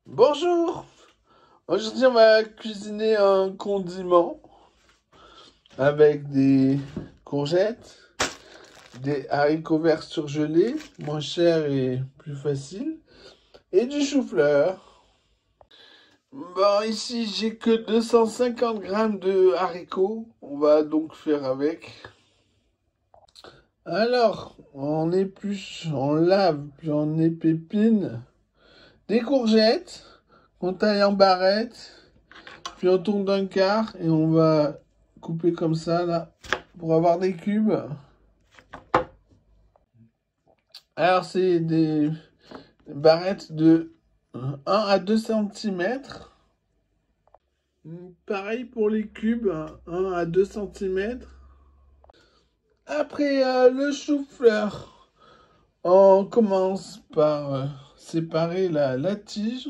Bonjour! Aujourd'hui, on va cuisiner un condiment avec des courgettes, des haricots verts surgelés, moins cher et plus facile, et du chou-fleur. Bon, ici, j'ai que 250 grammes de haricots. On va donc faire avec. Alors, on épluche, on lave, puis on épépine des courgettes qu'on taille en barrettes. Puis on tourne d'un quart et on va couper comme ça, là, pour avoir des cubes. Alors, c'est des barrettes de 1 à 2 cm. Pareil pour les cubes, 1 à 2 cm. Après, le chou-fleur, on commence par séparer la tige.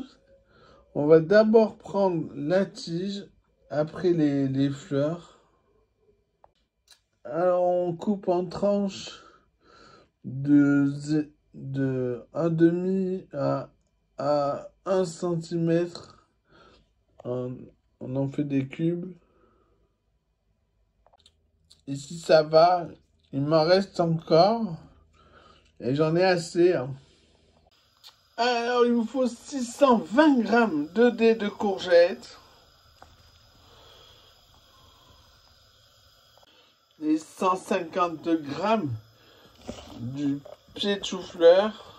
On va d'abord prendre la tige, après les fleurs. Alors on coupe en tranches de 1,5 à 1 cm. On en fait des cubes. Ici ça va, il m'en reste encore. Et j'en ai assez. Alors il vous faut 620 grammes de dés de courgettes. Et 150 grammes du pied de chou-fleur.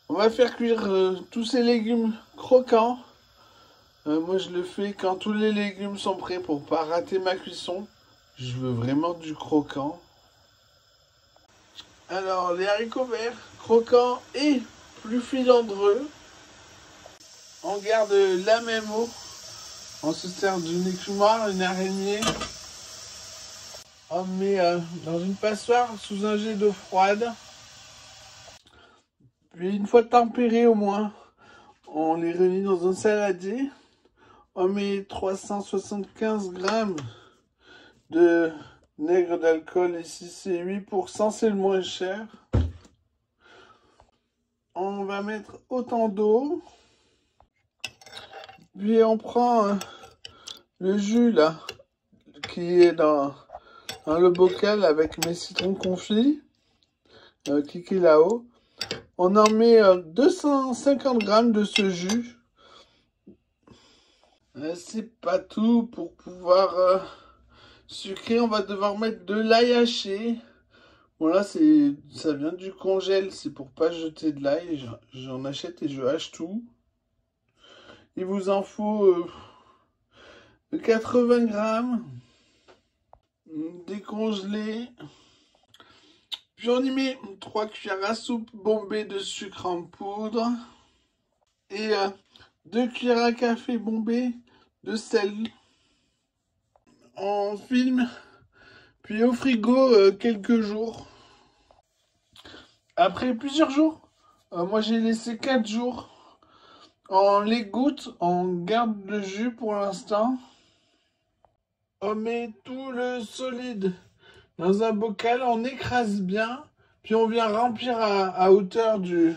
On va faire cuire tous ces légumes croquants. Moi je le fais quand tous les légumes sont prêts pour pas rater ma cuisson. Je veux vraiment du croquant. Alors les haricots verts, croquants et plus filandreux. On garde la même eau. On se sert d'une écumoire, une araignée. On met dans une passoire sous un jet d'eau froide. Puis une fois tempérés au moins, on les réunit dans un saladier. On met 375 grammes de vinaigre d'alcool. Ici c'est 8%, c'est le moins cher. On va mettre autant d'eau. Puis on prend le jus là, qui est dans le bocal avec mes citrons confits, qui est là-haut. On en met 250 grammes de ce jus. C'est pas tout. Pour pouvoir sucrer, on va devoir mettre de l'ail haché. Bon là, ça vient du congèle, c'est pour pas jeter de l'ail. J'en achète et je hache tout. Il vous en faut 80 grammes décongelé. Puis on y met 3 cuillères à soupe bombées de sucre en poudre. Et 2 cuillères à café bombées de sel. On filme. Puis au frigo quelques jours. Après plusieurs jours, moi j'ai laissé 4 jours. On l'égoutte, on garde le jus pour l'instant. On met tout le solide dans un bocal, on écrase bien. Puis on vient remplir à hauteur du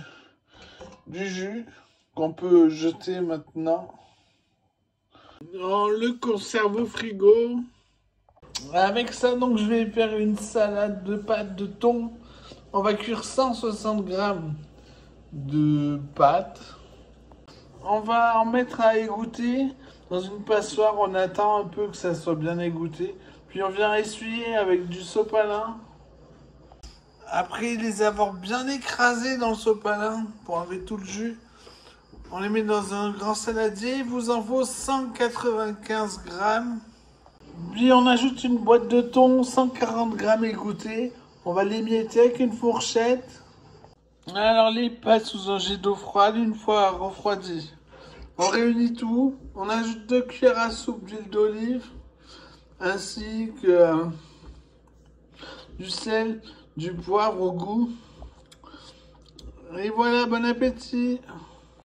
jus qu'on peut jeter maintenant. On le conserve au frigo. Avec ça, donc, je vais faire une salade de pâtes de thon. On va cuire 160 grammes de pâtes. On va en mettre à égoutter dans une passoire. On attend un peu que ça soit bien égoutté. Puis on vient essuyer avec du sopalin. Après les avoir bien écrasés dans le sopalin pour enlever tout le jus, on les met dans un grand saladier. Il vous en faut 195 grammes. Puis on ajoute une boîte de thon, 140 grammes égouttés. On va l'émietter avec une fourchette. Alors les pâtes sous un jet d'eau froide une fois refroidies. On réunit tout. On ajoute 2 cuillères à soupe d'huile d'olive. Ainsi que du sel, du poivre au goût. Et voilà, bon appétit!